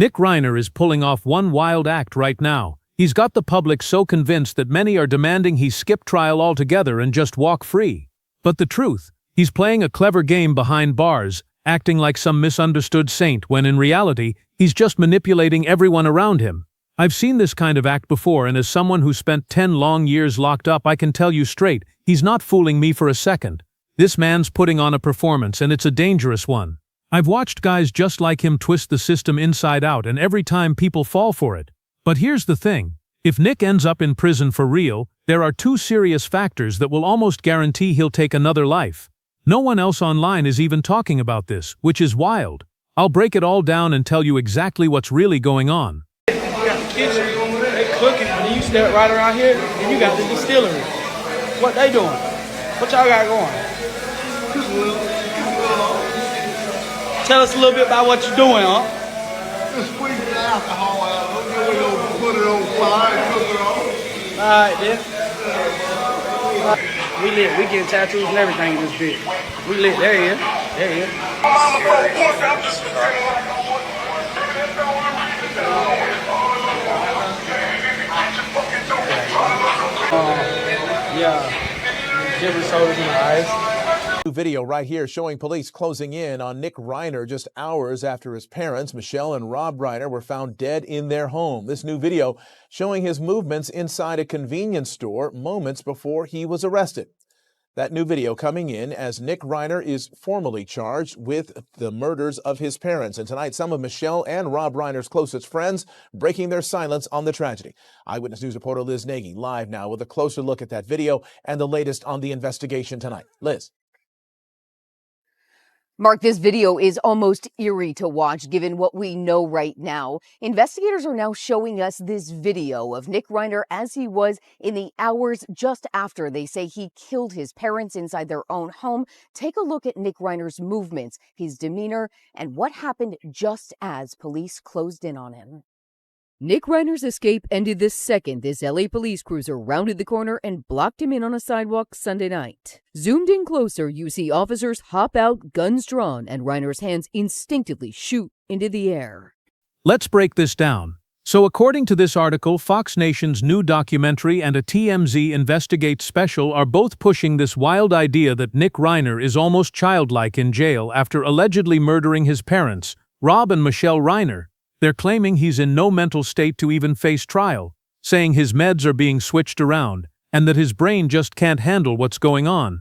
Nick Reiner is pulling off one wild act right now. He's got the public so convinced that many are demanding he skip trial altogether and just walk free. But the truth, he's playing a clever game behind bars, acting like some misunderstood saint when in reality, he's just manipulating everyone around him. I've seen this kind of act before, and as someone who spent 10 long years locked up, I can tell you straight, he's not fooling me for a second. This man's putting on a performance, and it's a dangerous one. I've watched guys just like him twist the system inside out, and every time people fall for it. But here's the thing. If Nick ends up in prison for real, there are two serious factors that will almost guarantee he'll take another life. No one else online is even talking about this, which is wild. I'll break it all down and tell you exactly what's really going on. You got the kitchen, they cooking, and then you step right around here, and you got the distillery. What they doing? What y'all got going? Tell us a little bit about what you're doing, huh? Just squeeze the alcohol out. Put it on fire and cook it off. Alright, then. We lit. We getting tattoos and everything in this bitch. We lit. There he is. There he is. Yeah. Different sodas in the eyes. New video right here showing police closing in on Nick Reiner just hours after his parents, Michelle and Rob Reiner, were found dead in their home. This new video showing his movements inside a convenience store moments before he was arrested. That new video coming in as Nick Reiner is formally charged with the murders of his parents. And tonight, some of Michelle and Rob Reiner's closest friends breaking their silence on the tragedy. Eyewitness News reporter Liz Nagy live now with a closer look at that video and the latest on the investigation tonight. Liz. Mark, this video is almost eerie to watch given what we know right now. Investigators are now showing us this video of Nick Reiner as he was in the hours just after they say he killed his parents inside their own home. Take a look at Nick Reiner's movements, his demeanor, and what happened just as police closed in on him. Nick Reiner's escape ended the second this LA police cruiser rounded the corner and blocked him in on a sidewalk Sunday night. Zoomed in closer, you see officers hop out, guns drawn, and Reiner's hands instinctively shoot into the air. Let's break this down. So according to this article, Fox Nation's new documentary and a TMZ Investigate special are both pushing this wild idea that Nick Reiner is almost childlike in jail after allegedly murdering his parents, Rob and Michelle Reiner. They're claiming he's in no mental state to even face trial, saying his meds are being switched around, and that his brain just can't handle what's going on.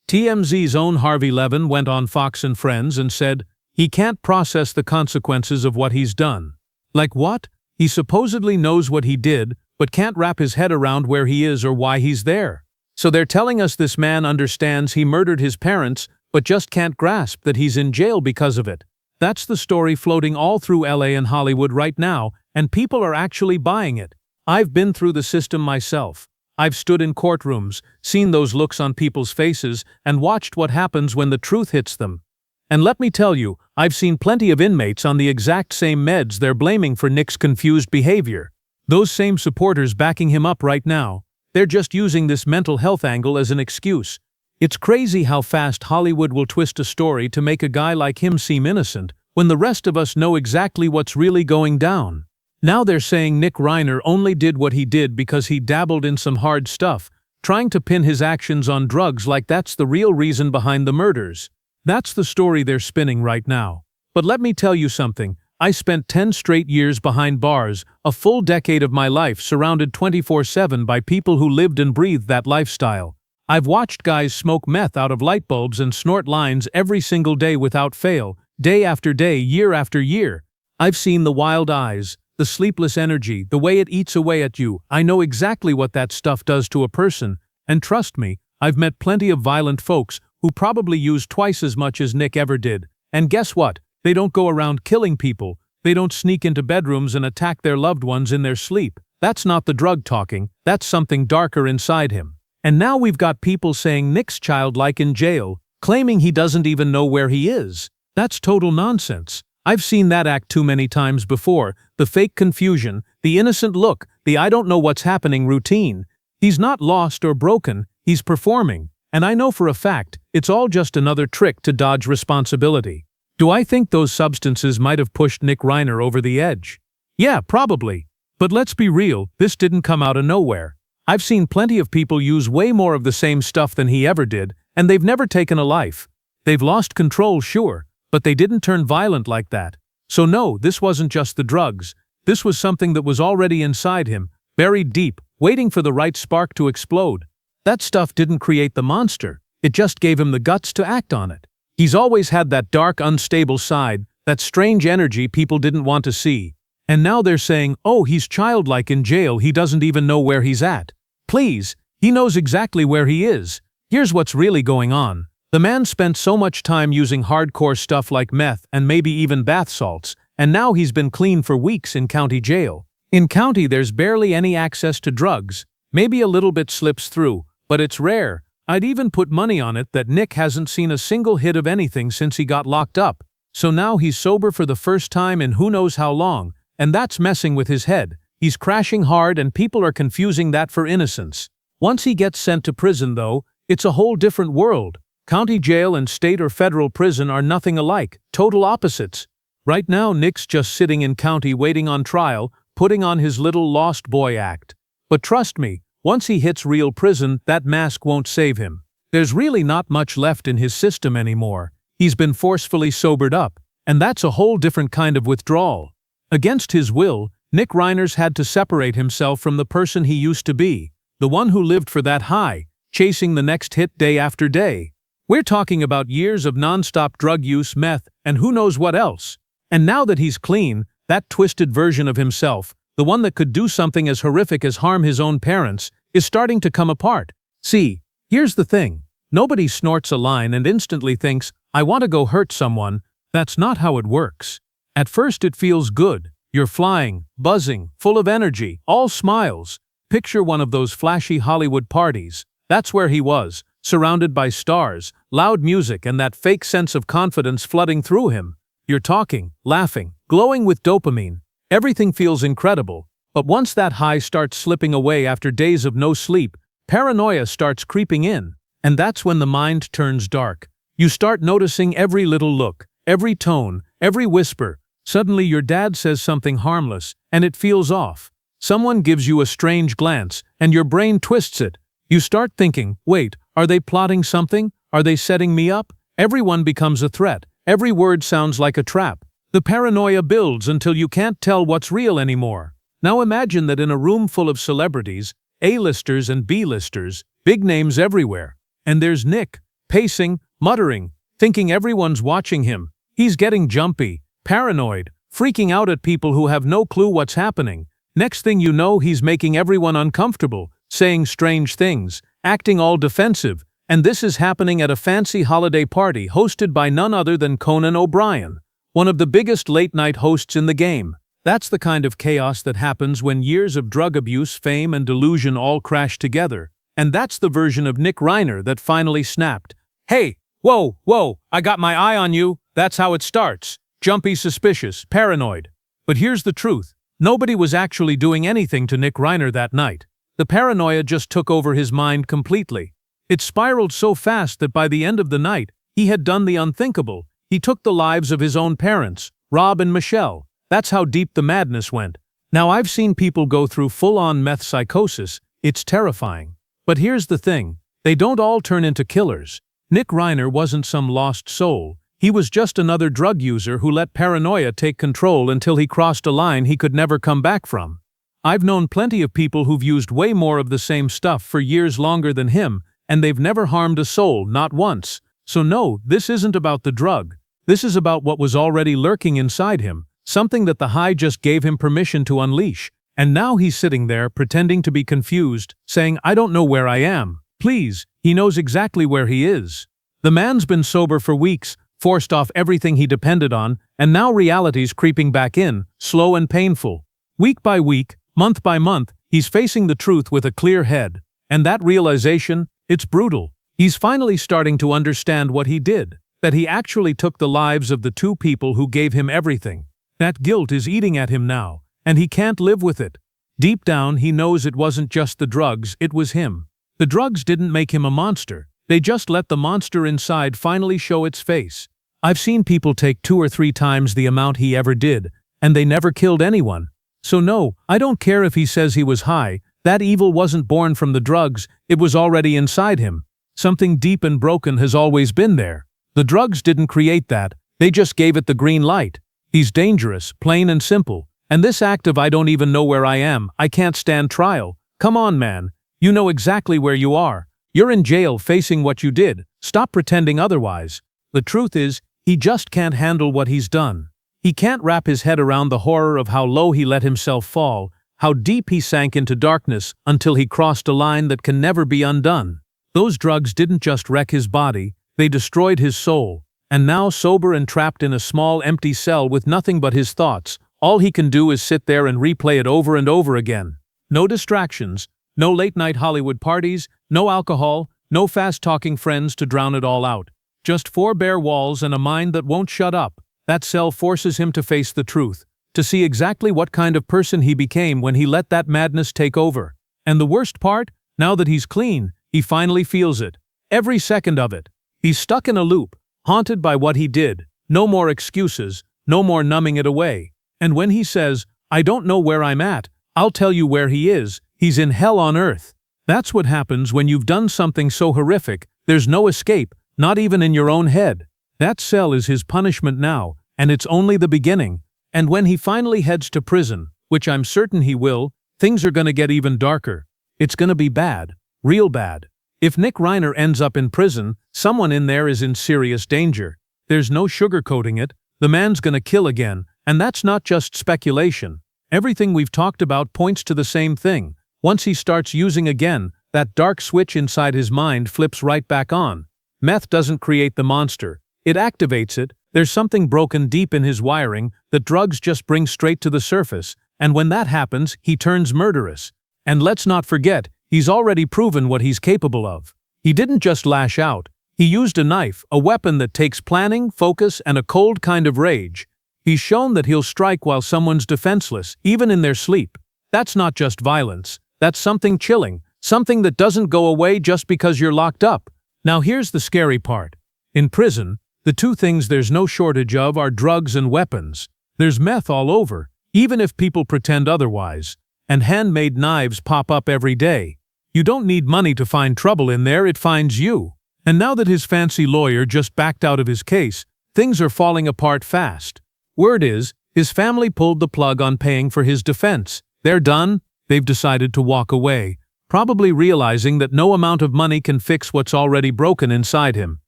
TMZ's own Harvey Levin went on Fox and Friends and said, he can't process the consequences of what he's done. Like what? He supposedly knows what he did, but can't wrap his head around where he is or why he's there. So they're telling us this man understands he murdered his parents, but just can't grasp that he's in jail because of it. That's the story floating all through LA and Hollywood right now, and people are actually buying it. I've been through the system myself. I've stood in courtrooms, seen those looks on people's faces, and watched what happens when the truth hits them. And let me tell you, I've seen plenty of inmates on the exact same meds they're blaming for Nick's confused behavior. Those same supporters backing him up right now. They're just using this mental health angle as an excuse. It's crazy how fast Hollywood will twist a story to make a guy like him seem innocent, when the rest of us know exactly what's really going down. Now they're saying Nick Reiner only did what he did because he dabbled in some hard stuff, trying to pin his actions on drugs like that's the real reason behind the murders. That's the story they're spinning right now. But let me tell you something. I spent 10 straight years behind bars, a full decade of my life surrounded 24/7 by people who lived and breathed that lifestyle. I've watched guys smoke meth out of light bulbs and snort lines every single day without fail, day after day, year after year. I've seen the wild eyes, the sleepless energy, the way it eats away at you. I know exactly what that stuff does to a person, and trust me, I've met plenty of violent folks who probably use twice as much as Nick ever did. And guess what? They don't go around killing people. They don't sneak into bedrooms and attack their loved ones in their sleep. That's not the drug talking, that's something darker inside him. And now we've got people saying Nick's childlike in jail, claiming he doesn't even know where he is. That's total nonsense. I've seen that act too many times before, the fake confusion, the innocent look, the I don't know what's happening routine. He's not lost or broken, he's performing. And I know for a fact, it's all just another trick to dodge responsibility. Do I think those substances might have pushed Nick Reiner over the edge? Yeah, probably. But let's be real, this didn't come out of nowhere. I've seen plenty of people use way more of the same stuff than he ever did, and they've never taken a life. They've lost control, sure, but they didn't turn violent like that. So no, this wasn't just the drugs. This was something that was already inside him, buried deep, waiting for the right spark to explode. That stuff didn't create the monster. It just gave him the guts to act on it. He's always had that dark, unstable side, that strange energy people didn't want to see. And now they're saying, oh, he's childlike in jail, he doesn't even know where he's at. Please, he knows exactly where he is. Here's what's really going on. The man spent so much time using hardcore stuff like meth and maybe even bath salts, and now he's been clean for weeks in county jail. In county there's barely any access to drugs. Maybe a little bit slips through, but it's rare. I'd even put money on it that Nick hasn't seen a single hit of anything since he got locked up. So now he's sober for the first time in who knows how long, and that's messing with his head. He's crashing hard and people are confusing that for innocence. Once he gets sent to prison though, it's a whole different world. County jail and state or federal prison are nothing alike, total opposites. Right now Nick's just sitting in county waiting on trial, putting on his little lost boy act. But trust me, once he hits real prison, that mask won't save him. There's really not much left in his system anymore. He's been forcefully sobered up, and that's a whole different kind of withdrawal. Against his will, Nick Reiner's had to separate himself from the person he used to be, the one who lived for that high, chasing the next hit day after day. We're talking about years of non-stop drug use, meth, and who knows what else. And now that he's clean, that twisted version of himself, the one that could do something as horrific as harm his own parents, is starting to come apart. See, here's the thing. Nobody snorts a line and instantly thinks, I want to go hurt someone. That's not how it works. At first it feels good. You're flying, buzzing, full of energy, all smiles. Picture one of those flashy Hollywood parties. That's where he was, surrounded by stars, loud music, and that fake sense of confidence flooding through him. You're talking, laughing, glowing with dopamine. Everything feels incredible. But once that high starts slipping away after days of no sleep, paranoia starts creeping in. And that's when the mind turns dark. You start noticing every little look, every tone, every whisper. Suddenly your dad says something harmless, and it feels off. Someone gives you a strange glance, and your brain twists it. You start thinking, wait, are they plotting something? Are they setting me up? Everyone becomes a threat. Every word sounds like a trap. The paranoia builds until you can't tell what's real anymore. Now imagine that in a room full of celebrities, A-listers and B-listers, big names everywhere. And there's Nick, pacing, muttering, thinking everyone's watching him. He's getting jumpy, paranoid, freaking out at people who have no clue what's happening. Next thing you know, he's making everyone uncomfortable, saying strange things, acting all defensive. And this is happening at a fancy holiday party hosted by none other than Conan O'Brien, one of the biggest late-night hosts in the game. That's the kind of chaos that happens when years of drug abuse, fame, and delusion all crash together. And that's the version of Nick Reiner that finally snapped. Hey, whoa, I got my eye on you. That's how it starts. Jumpy, suspicious, paranoid. But here's the truth. Nobody was actually doing anything to Nick Reiner that night. The paranoia just took over his mind completely. It spiraled so fast that by the end of the night, he had done the unthinkable. He took the lives of his own parents, Rob and Michelle. That's how deep the madness went. Now I've seen people go through full-on meth psychosis. It's terrifying. But here's the thing. They don't all turn into killers. Nick Reiner wasn't some lost soul. He was just another drug user who let paranoia take control until he crossed a line he could never come back from. I've known plenty of people who've used way more of the same stuff for years longer than him, and they've never harmed a soul, not once. So no, this isn't about the drug. This is about what was already lurking inside him. Something that the high just gave him permission to unleash. And now he's sitting there pretending to be confused, saying, I don't know where I am. Please, he knows exactly where he is. The man's been sober for weeks, forced off everything he depended on, and now reality's creeping back in, slow and painful. Week by week, month by month, he's facing the truth with a clear head. And that realization, it's brutal. He's finally starting to understand what he did, that he actually took the lives of the two people who gave him everything. That guilt is eating at him now, and he can't live with it. Deep down, he knows it wasn't just the drugs, it was him. The drugs didn't make him a monster. They just let the monster inside finally show its face. I've seen people take 2 or 3 times the amount he ever did, and they never killed anyone. So no, I don't care if he says he was high. That evil wasn't born from the drugs, it was already inside him. Something deep and broken has always been there. The drugs didn't create that, they just gave it the green light. He's dangerous, plain and simple. And this act of I don't even know where I am, I can't stand trial. Come on, man. You know exactly where you are. You're in jail facing what you did. Stop pretending otherwise. The truth is, he just can't handle what he's done. He can't wrap his head around the horror of how low he let himself fall, how deep he sank into darkness until he crossed a line that can never be undone. Those drugs didn't just wreck his body, they destroyed his soul. And now, sober and trapped in a small empty cell with nothing but his thoughts, all he can do is sit there and replay it over and over again. No distractions, no late-night Hollywood parties, no alcohol, no fast-talking friends to drown it all out. Just 4 bare walls and a mind that won't shut up. That cell forces him to face the truth, to see exactly what kind of person he became when he let that madness take over. And the worst part? Now that he's clean, he finally feels it. Every second of it. He's stuck in a loop, haunted by what he did. No more excuses, no more numbing it away. And when he says, I don't know where I'm at, I'll tell you where he is, he's in hell on earth. That's what happens when you've done something so horrific, there's no escape, not even in your own head. That cell is his punishment now, and it's only the beginning. And when he finally heads to prison, which I'm certain he will, things are gonna get even darker. It's gonna be bad, real bad. If Nick Reiner ends up in prison, someone in there is in serious danger. There's no sugarcoating it, the man's gonna kill again, and that's not just speculation. Everything we've talked about points to the same thing. Once he starts using again, that dark switch inside his mind flips right back on. Meth doesn't create the monster, it activates it. There's something broken deep in his wiring that drugs just bring straight to the surface, and when that happens, he turns murderous. And let's not forget, he's already proven what he's capable of. He didn't just lash out. He used a knife, a weapon that takes planning, focus, and a cold kind of rage. He's shown that he'll strike while someone's defenseless, even in their sleep. That's not just violence. That's something chilling, something that doesn't go away just because you're locked up. Now here's the scary part. In prison, the 2 things there's no shortage of are drugs and weapons. There's meth all over, even if people pretend otherwise. And handmade knives pop up every day. You don't need money to find trouble in there, it finds you. And now that his fancy lawyer just backed out of his case, things are falling apart fast. Word is, his family pulled the plug on paying for his defense. They're done, they've decided to walk away, probably realizing that no amount of money can fix what's already broken inside him.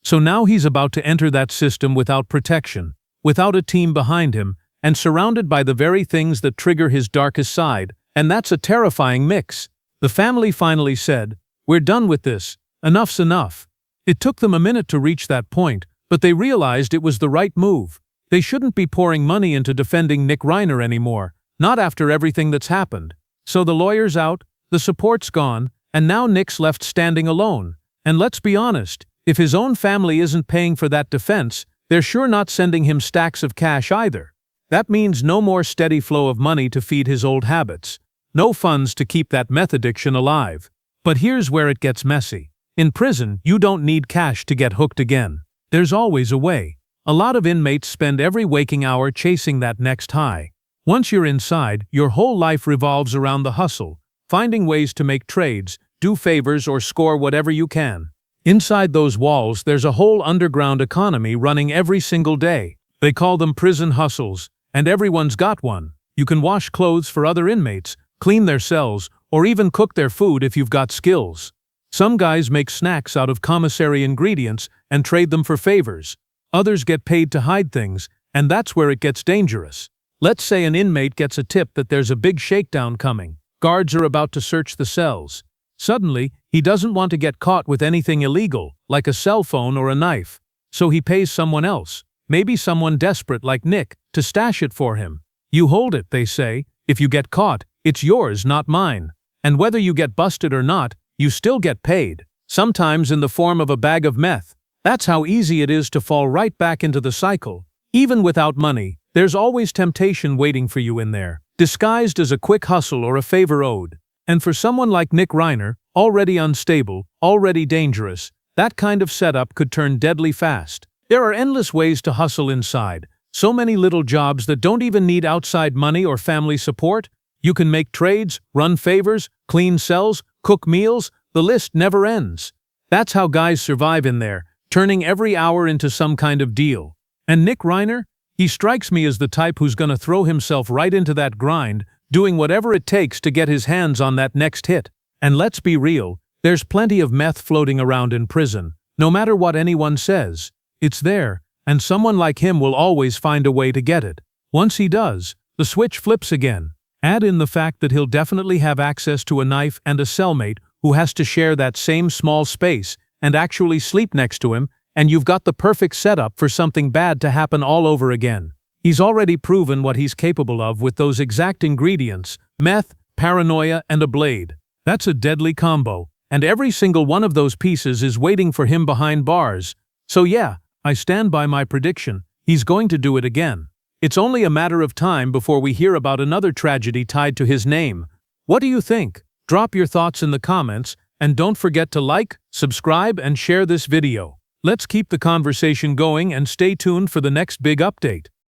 So now he's about to enter that system without protection, without a team behind him, and surrounded by the very things that trigger his darkest side, and that's a terrifying mix. The family finally said, "We're done with this, enough's enough." It took them a minute to reach that point, but they realized it was the right move. They shouldn't be pouring money into defending Nick Reiner anymore, not after everything that's happened. So the lawyer's out, the support's gone, and now Nick's left standing alone. And let's be honest, if his own family isn't paying for that defense, they're sure not sending him stacks of cash either. That means no more steady flow of money to feed his old habits. No funds to keep that meth addiction alive. But here's where it gets messy. In prison, you don't need cash to get hooked again. There's always a way. A lot of inmates spend every waking hour chasing that next high. Once you're inside, your whole life revolves around the hustle, finding ways to make trades, do favors, or score whatever you can. Inside those walls, there's a whole underground economy running every single day. They call them prison hustles, and everyone's got one. You can wash clothes for other inmates, clean their cells, or even cook their food if you've got skills. Some guys make snacks out of commissary ingredients and trade them for favors. Others get paid to hide things, and that's where it gets dangerous. Let's say an inmate gets a tip that there's a big shakedown coming. Guards are about to search the cells. Suddenly, he doesn't want to get caught with anything illegal, like a cell phone or a knife. So he pays someone else, maybe someone desperate like Nick, to stash it for him. You hold it, they say. If you get caught, it's yours, not mine. And whether you get busted or not, you still get paid, sometimes in the form of a bag of meth. That's how easy it is to fall right back into the cycle. Even without money, there's always temptation waiting for you in there, disguised as a quick hustle or a favor owed. And for someone like Nick Reiner, already unstable, already dangerous, that kind of setup could turn deadly fast. There are endless ways to hustle inside. So many little jobs that don't even need outside money or family support. You can make trades, run favors, clean cells, cook meals, the list never ends. That's how guys survive in there, turning every hour into some kind of deal. And Nick Reiner? He strikes me as the type who's gonna throw himself right into that grind, doing whatever it takes to get his hands on that next hit. And let's be real, there's plenty of meth floating around in prison. No matter what anyone says, it's there, and someone like him will always find a way to get it. Once he does, the switch flips again. Add in the fact that he'll definitely have access to a knife and a cellmate who has to share that same small space and actually sleep next to him, and you've got the perfect setup for something bad to happen all over again. He's already proven what he's capable of with those exact ingredients: meth, paranoia, and a blade. That's a deadly combo, and every single one of those pieces is waiting for him behind bars. So yeah, I stand by my prediction. He's going to do it again. It's only a matter of time before we hear about another tragedy tied to his name. What do you think? Drop your thoughts in the comments, and don't forget to like, subscribe, and share this video. Let's keep the conversation going and stay tuned for the next big update.